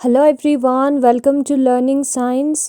Hello everyone, welcome to Learning Science.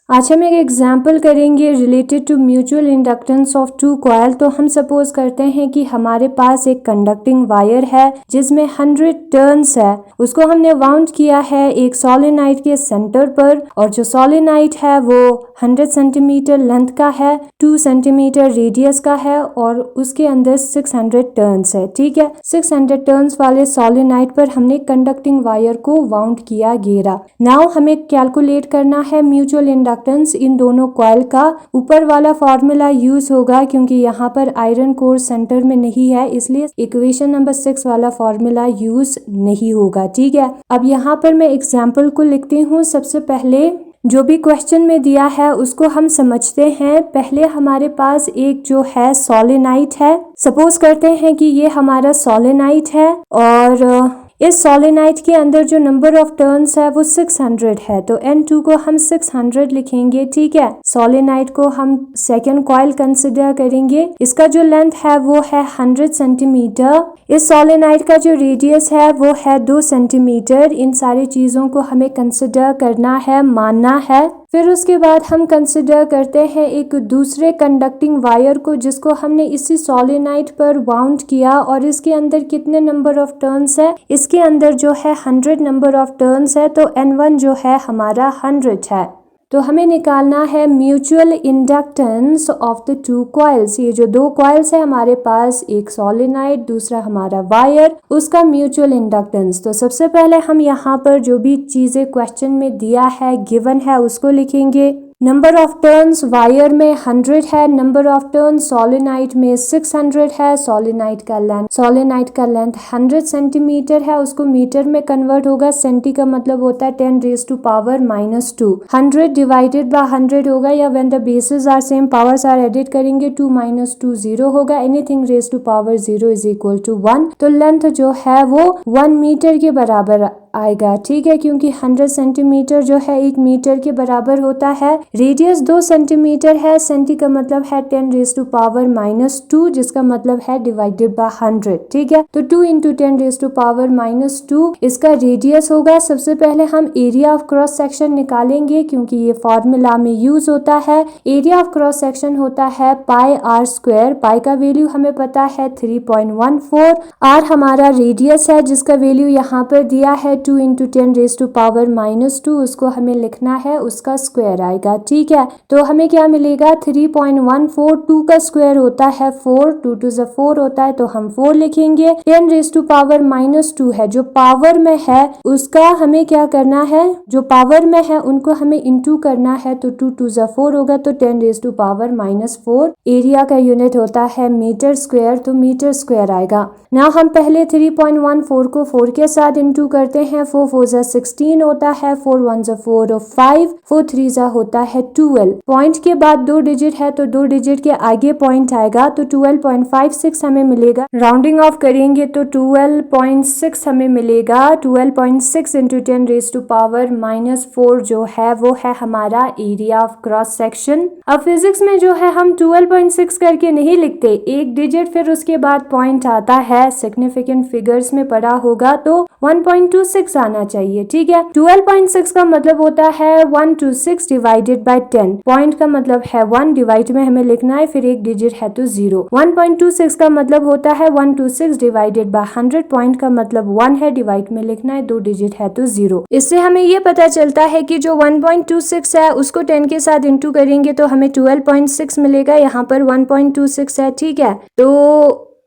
आज हम एक एग्जाम्पल करेंगे related to mutual inductance of two coil. तो हम सपोज करते हैं कि हमारे पास एक कंडक्टिंग वायर है जिसमें 100 टर्न्स है। उसको हमने वाउंड किया है एक सोलेनाइड के सेंटर पर, और जो सोलेनाइड है वो 100 सेंटीमीटर लेंथ का है, 2 सेंटीमीटर रेडियस का है और उसके अंदर 600 टर्न्स है। ठीक है, 600 टर्न्स वाले सोलेनाइड पर हमने कंडक्टिंग वायर को वाउंड किया घेरा। नाउ हमें कैलकुलेट करना है म्यूचुअल इंडक्टेंस इन दोनों कॉइल का। ऊपर वाला फॉर्मूला यूज होगा क्योंकि यहाँ पर आयरन कोर सेंटर में नहीं है, इसलिए इक्वेशन नंबर 6 वाला फॉर्मूला यूज नहीं होगा। ठीक है, अब यहाँ पर मैं एग्जाम्पल को लिखती हूँ। सबसे पहले जो भी क्वेश्चन में दिया है उसको हम समझते हैं। पहले हमारे पास एक जो है सोलेनाइड है। सपोज करते हैं कि ये हमारा सोलेनाइड है और इस सोलेनाइड के अंदर जो नंबर ऑफ टर्न्स है वो 600 है, तो N2 को हम 600 लिखेंगे। ठीक है, सोलेनाइड को हम सेकेंड कॉइल कंसिडर करेंगे। इसका जो लेंथ है वो है 100 सेंटीमीटर। इस सोलेनाइड का जो रेडियस है वो है 2 सेंटीमीटर। इन सारी चीज़ों को हमें कंसिडर करना है, मानना है। फिर उसके बाद हम कंसिडर करते हैं एक दूसरे कंडक्टिंग वायर को जिसको हमने इसी सोलेनाइड पर वाउंड किया, और इसके अंदर कितने नंबर ऑफ टर्न्स है, इसके अंदर जो है 100 नंबर ऑफ टर्न्स है, तो N1 जो है हमारा 100 है। तो हमें निकालना है mutual inductance of the two coils. ये जो दो कॉइल्स है हमारे पास, एक सोलेनाइड दूसरा हमारा वायर, उसका म्यूचुअल इंडक्टेंस। तो सबसे पहले हम यहाँ पर जो भी चीजें क्वेश्चन में दिया है, गिवन है, उसको लिखेंगे। नंबर ऑफ टर्न्स वायर में 100 है, नंबर ऑफ टर्न्स सोलेनाइड में 600 है। सोलेनाइड का लेंथ 100 सेंटीमीटर है, उसको मीटर में कन्वर्ट होगा। सेंटी का मतलब होता है 10 raise to power -2। 100 divided by 100 होगा, या when the bases are same powers are added करेंगे 2 - 2 0 होगा। Anything raise to power 0 is equal to 1। तो लेंथ जो है वो 1 मीटर के बराबर आएगा। ठीक है, क्योंकि 100 सेंटीमीटर जो है 1 मीटर के बराबर होता है। रेडियस 2 सेंटीमीटर है, सेंटी का मतलब है 10 रेज टू पावर -2, जिसका मतलब है डिवाइडेड बाय 100। ठीक है, तो 2 × 10 रेज टू पावर -2 इसका रेडियस होगा। सबसे पहले हम एरिया ऑफ क्रॉस सेक्शन निकालेंगे क्योंकि ये फॉर्मूला में यूज होता है। एरिया ऑफ क्रॉस सेक्शन होता है πr²। पाई का वैल्यू हमें पता है 3.14। r हमारा रेडियस है जिसका वैल्यू यहाँ पर दिया है 2 × 10 रेज टू पावर -2, उसको हमें लिखना है, उसका स्क्वायर आएगा। ठीक है, तो हमें क्या मिलेगा 3.14। 2 का स्क्वायर होता है 4, 2 2 ज़ा 4 होता है, तो हम 4 लिखेंगे। 10 रेज टू पावर -2 है, जो पावर में है उसका हमें क्या करना है, जो पावर में है उनको हमें इंटू करना है, तो 2 2 ज़ा 4 होगा, तो 10 रेज टू पावर -4। एरिया का यूनिट होता है मीटर स्क्वायर, तो मीटर स्क्वायर आएगा। ना हम पहले 3.14 को 4 के साथ इंटू करते हैं। 4 4 ज़ा 16 होता है, 4 1 ज़ा 4 और 5, 4 3 ज़ा होता है 12। पॉइंट के बाद 2 डिजिट है तो 2 डिजिट के आगे पॉइंट आएगा, तो 12.56 हमें मिलेगा। राउंडिंग ऑफ करेंगे तो 12.6 हमें मिलेगा। 12.6 × 10 रेज टू पावर -4 जो है वो है हमारा एरिया ऑफ क्रॉस सेक्शन। अब फिजिक्स में जो है हम 12.6 करके नहीं लिखते, एक डिजिट फिर उसके बाद पॉइंट आता है। सिग्निफिकेंट फिगर्स में पढ़ा होगा तो 1.26 आना चाहिए। ठीक है, 12.6 का मतलब होता है 126 डिवाइडेड बाय 10। पॉइंट का मतलब है 1, डिवाइड में हमें लिखना है, फिर एक डिजिट है तो 0। 1.26 का मतलब होता है 126 डिवाइडेड बाय 100। पॉइंट का मतलब 1 है, डिवाइड में लिखना है, 2 डिजिट है तो 0। इससे हमें ये पता चलता है कि जो 1.26 है उसको 10 के साथ इंटू करेंगे तो हमें 12.6 मिलेगा। यहाँ पर 1.26 है। ठीक है, तो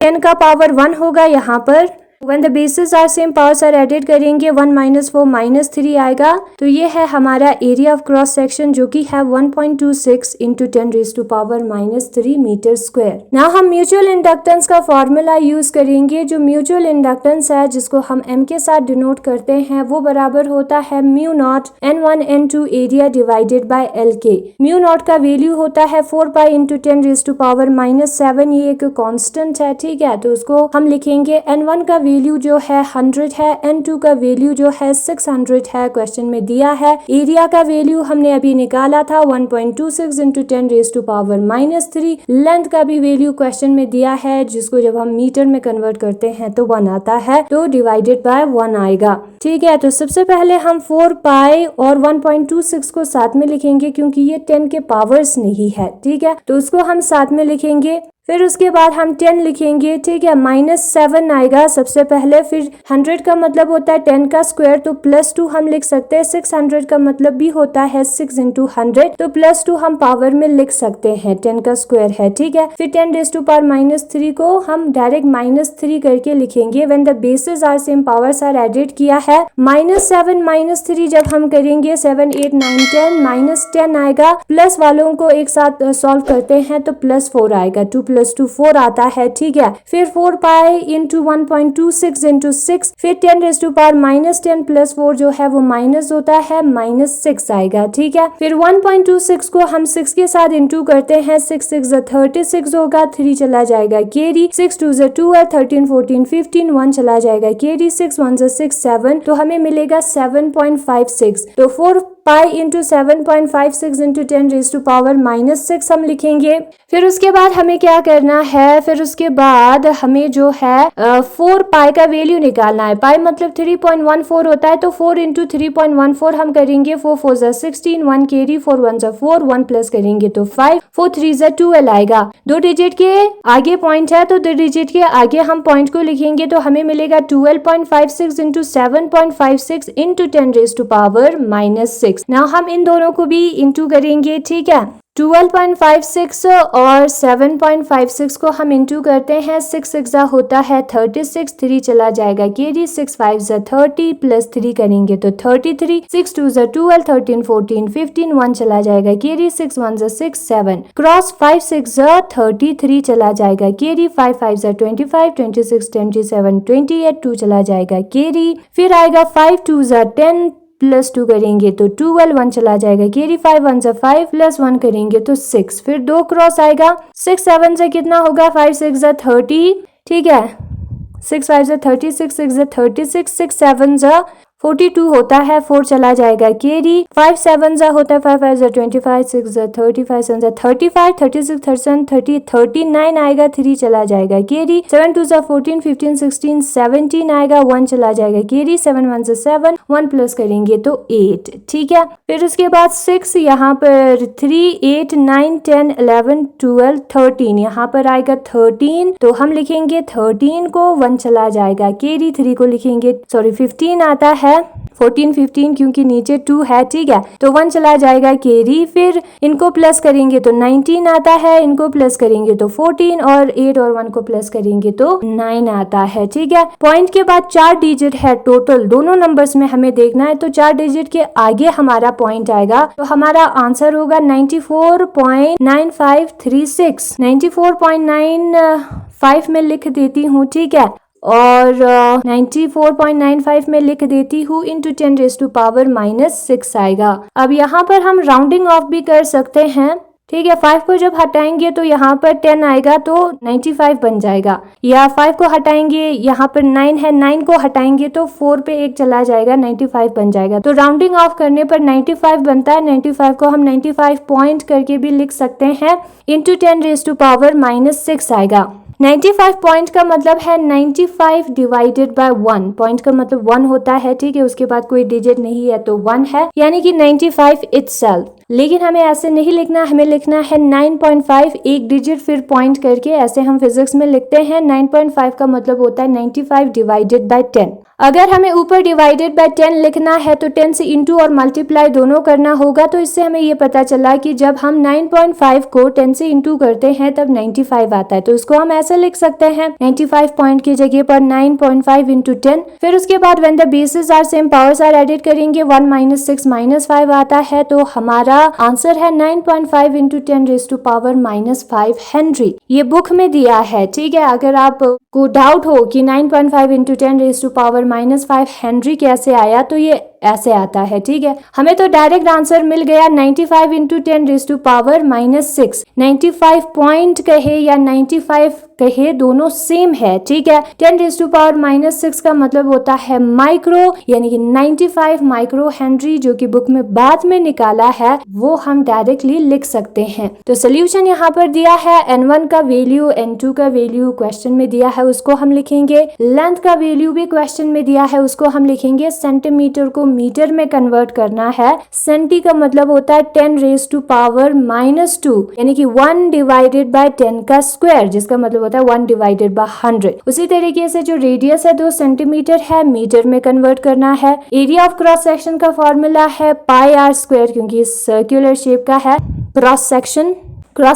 10 का पावर 1 होगा यहाँ पर। When the bases are same, powers are added करेंगे, 1 - 4 -3 आएगा। तो ये है हमारा एरिया ऑफ क्रॉस सेक्शन जो कि है 1.26 × 10 raise to power -3 metre square. ना हम म्यूचुअल इंडक्टेंस का फॉर्मूला यूज करेंगे। जो म्यूचुअल इंडक्टेंस है जिसको हम m के साथ डिनोट करते हैं वो बराबर होता है μ0 N1 N2 area divided by LK। μ0 का वैल्यू होता है 4 पाई × 10 रेज टू पावर -7। ये एक कांस्टेंट है। ठीक है, तो उसको हम लिखेंगे। N1 का वैल्यू जो है 100 है, N2 का वैल्यू जो है 600 है, क्वेश्चन में दिया है। एरिया का वैल्यू हमने अभी निकाला था 1.26 into 10 raise to power -3। Length का भी वैल्यू क्वेश्चन में दिया है, जिसको जब हम मीटर में कन्वर्ट करते हैं तो 1 आता है, तो डिवाइडेड बाय 1 आएगा। ठीक है, तो सबसे पहले हम 4 पाई और 1.26 को साथ में लिखेंगे क्योंकि ये 10 के पावर्स नहीं है। ठीक है, तो उसको हम साथ में लिखेंगे। फिर उसके बाद हम 10 लिखेंगे। ठीक है, -7 आएगा सबसे पहले। फिर 100 का मतलब होता है 10 का स्क्वायर, तो +2 हम लिख सकते हैं। 600 का मतलब भी होता है 6 इंटू 100, तो +2 हम पावर में लिख सकते हैं, 10 का स्क्वायर है। ठीक है, फिर 10 रेज टू पावर -3 को हम डायरेक्ट -3 करके लिखेंगे। When the bases are same powers are added किया है। -7 -3 जब हम करेंगे 7 8 9 10 -10 आएगा। प्लस वालों को एक साथ सॉल्व करते हैं तो +4 आएगा। 2 + 2 4 आता है। ठीक है, फिर 4 पाई इंटू 1.26 इंटू 6, फिर 10 रेज टू पावर -10 + 4 जो है वो माइनस होता है, -6 आएगा। ठीक है, फिर 1.26 को हम 6 के साथ इंटू करते हैं। 6 6 36 होगा, 3 चला जाएगा कैरी, 6 2 12, 13 14 15, 1 चला जाएगा कैरी, 6 1 6 7, तो हमें मिलेगा 7.56। तो 4 pi into 7.56 into 10 raise to power -6 हम लिखेंगे। फिर उसके बाद हमें क्या करना है, फिर उसके बाद हमें जो है 4 पाई का वैल्यू निकालना है। पाई मतलब 3.14 होता है, तो 4 इंटू 3.14 हम करेंगे। 4 4 16, 1 कैरी, 4 1 4, 1 प्लस करेंगे तो 5, 4 3 12 आएगा। 2 डिजिट के आगे पॉइंट है, तो 2 डिजिट के आगे हम पॉइंट को लिखेंगे, तो हमें मिलेगा 12.56 into 7.56 into 10 raise to power -6। ना हम इन दोनों को भी इंटू करेंगे। ठीक है, 12.56 और 7.56 को हम इंटू करते हैं। 6 6 होता है 36, 3 चला जाएगा कैरी, 6 5 30 प्लस 3 करेंगे तो 33, 6 2 12, 13 14 15, 1 चला जाएगा कैरी, 6 1 6 7, क्रॉस 5 6 33 चला जाएगा कैरी, 5 5 25, 26 27 28, 2 चला जाएगा कैरी। फिर आएगा 5 2 10 प्लस 2 करेंगे तो 12, 1 चला जाएगा कैरी, 5 1 5 प्लस 1 करेंगे तो 6, फिर 2 क्रॉस आएगा। 6 7 से कितना होगा, 5 6 30। ठीक है, 6 5 30, 6 6 36, 6 7 42 होता है, 4 चला जाएगा कैरी, 5 7 होता है 5 5 25, 6 35 7 35, 36 37 30 39 आएगा, 3 चला जाएगा कैरी, 7 2 14 15 16 17 आएगा, 1 चला जाएगा कैरी, 7 1 7, 1 प्लस करेंगे तो 8। ठीक है, फिर उसके बाद 6 यहाँ पर 3 8 9 10 11 12 13, यहाँ पर आएगा 13, तो हम लिखेंगे 13 को, 1 चला जाएगा कैरी, 3 को लिखेंगे 15 आता है, 14 15 क्योंकि नीचे 2 है। ठीक है, तो 1 चला जाएगा कैरी, फिर इनको प्लस करेंगे तो 19 आता है, इनको प्लस करेंगे तो 14 और 8 और 1 को प्लस करेंगे तो 9 आता है। ठीक है, पॉइंट के बाद 4 डिजिट है टोटल, दोनों नंबर्स में हमें देखना है, तो 4 डिजिट के आगे हमारा पॉइंट आएगा, तो हमारा आंसर होगा 94.9536। 94.95 में लिख देती हूँ। ठीक है, और 94.95 में लिख देती हूँ इंटू 10 रेज टू पावर -6 आएगा। अब यहाँ पर हम राउंडिंग ऑफ भी कर सकते हैं। ठीक है, 5 को जब हटाएंगे तो यहाँ पर 10 आएगा तो 95 बन जाएगा, या 5 को हटाएंगे, यहाँ पर 9 है, 9 को हटाएंगे तो 4 पे 1 चला जाएगा, 95 बन जाएगा। तो राउंडिंग ऑफ करने पर 95 बनता है। 95 को हम 95 पॉइंट करके भी लिख सकते हैं, इंटू 10 रेज टू पावर -6 आएगा। 95 पॉइंट का मतलब है 95 डिवाइडेड बाय 1, पॉइंट का मतलब 1 होता है। ठीक है, उसके बाद कोई डिजिट नहीं है तो 1 है, यानी कि 95 इटसेल्फ। लेकिन हमें ऐसे नहीं लिखना, हमें लिखना है 9.5 एक डिजिट फिर पॉइंट करके, ऐसे हम फिजिक्स में लिखते हैं। 9.5 का मतलब होता है 95 डिवाइडेड बाय 10। अगर हमें ऊपर डिवाइडेड बाय 10 लिखना है तो 10 से इंटू और मल्टीप्लाई दोनों करना होगा, तो इससे हमें ये पता चला कि जब हम 9.5 को 10 से इंटू करते हैं तब 95 आता है। तो इसको हम ऐसे लिख सकते हैं, 95 पॉइंट की जगह पर 9.5 इंटू 10। फिर उसके बाद when the basis are same powers are added करेंगे, 1 6 -5 आता है, तो हमारा आंसर है 9.5 into 10 raise to power -5 henry. ये बुक में दिया है। ठीक है, अगर आप को डाउट हो कि 9.5 into 10 raise to power -5 henry कैसे आया, तो ये ऐसे आता है, ठीक है। हमें तो डायरेक्ट आंसर मिल गया 95 इंटू 10⁻⁻⁶। 95 पॉइंट कहे या 95 कहे दोनों सेम है, ठीक है। 10⁻⁻⁶ का मतलब होता है माइक्रो, यानी कि 95 माइक्रो हेनरी, जो कि बुक में बाद में निकाला है वो हम डायरेक्टली लिख सकते हैं। तो सोल्यूशन यहाँ पर दिया है, n1 का वैल्यू n2 का वैल्यू क्वेश्चन में दिया है उसको हम लिखेंगे, लेंथ का वैल्यू भी क्वेश्चन में दिया है उसको हम लिखेंगे, सेंटीमीटर को मीटर में कन्वर्ट करना है, सेंटी का मतलब होता है 10⁻⁻², यानी कि 1 डिवाइडेड बाय 10 का स्क्वायर, जिसका मतलब होता है 1 डिवाइडेड बाय 100। उसी तरीके से जो रेडियस है 2 सेंटीमीटर है, मीटर में कन्वर्ट करना है। एरिया ऑफ क्रॉस सेक्शन का फॉर्मूला है πr², क्योंकि सर्कुलर शेप का है, क्रॉस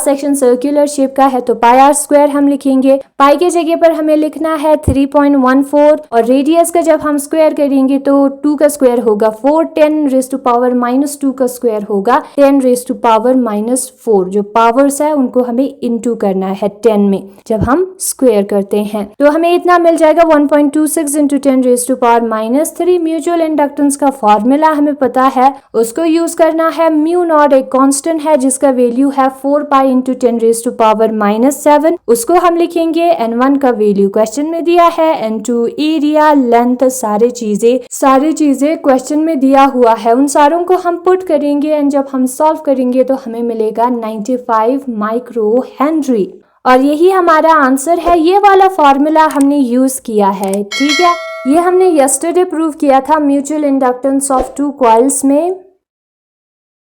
सेक्शन सर्कुलर शेप का है तो πr² हम लिखेंगे। पाई के जगह पर हमें लिखना है 3.14, और रेडियस का जब हम स्क्वायर करेंगे तो 2 का स्क्वायर होगा 4, 10⁻⁻² का स्क्वायर होगा 10⁻⁻4। जो पावर्स है उनको हमें इनटू करना है 10 में जब हम स्क्वायर करते हैं, तो हमें इतना मिल जाएगा 1.26 इंटू 10⁻⁻3। म्यूचुअल इंडक्टेंस का फॉर्मूला हमें पता है, उसको यूज करना है। म्यू नॉट एक कांस्टेंट है जिसका वैल्यू है 4 पाई इंटू 10⁻⁻7, उसको हम लिखेंगे। n1 का वैल्यू क्वेश्चन में दिया है, n2 एरिया, लेंथ, सारी चीजें क्वेश्चन में दिया हुआ है, उन सारों को हम पुट करेंगे एंड जब हम सॉल्व करेंगे तो हमें मिलेगा 95 माइक्रो हेनरी, और यही हमारा आंसर है। ये वाला फॉर्मूला हमने यूज किया है, ठीक है। ये हमने यस्टरडे प्रूव किया था म्यूचुअल इंडक्टेंस ऑफ 2 कॉइल्स में।